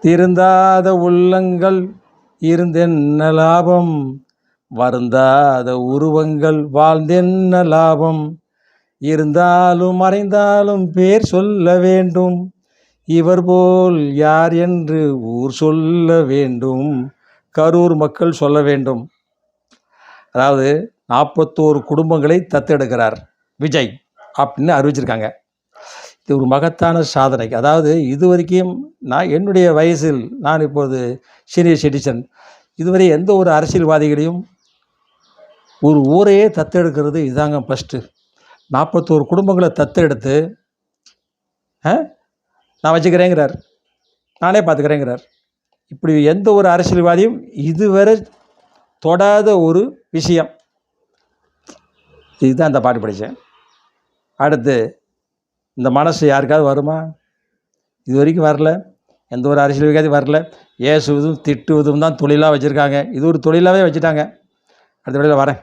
திருந்தாத உள்ளங்கள் இருந்தென்ன லாபம், வருந்தாத உருவங்கள் வாழ்ந்தென்ன லாபம், இருந்தாலும் மறைந்தாலும் பேர் சொல்ல வேண்டும், இவர் போல் யார் என்று ஊர் சொல்ல வேண்டும், கரூர் மக்கள் சொல்ல வேண்டும். அதாவது 41 குடும்பங்களை தத்தெடுக்கிறார் விஜய் அப்படின்னு அறிவிச்சிருக்காங்க. இது ஒரு மகத்தான சாதனை. அதாவது இது வரைக்கும் நான் என்னுடைய வயசில், நான் இப்போது சீனியர் சிட்டிசன், இதுவரை எந்த ஒரு அரசியல்வாதிகளையும் ஒரு ஊரையே தத்தெடுக்கிறது இதாங்க ஃபஸ்ட்டு. 41 குடும்பங்களை தத்தெடுத்து நான் வச்சுக்கிறேங்கிறார், நானே பார்த்துக்கிறேங்கிறார். இப்படி எந்த ஒரு அரசியல்வாதியும் இதுவரை தொடாத ஒரு விஷயம். இதுதான் இந்த பாட்டு படித்தேன். அடுத்து இந்த மனசு யாருக்காவது வருமா? இது வரைக்கும் வரல. எந்த ஒரு அரசியல்வாதியும் வரல. ஏசுவதும் திட்டுவதும் தான் தொழிலாக வச்சுருக்காங்க. இது ஒரு தொழிலாகவே வச்சுட்டாங்க. அடுத்த வேளையில் வரேன்.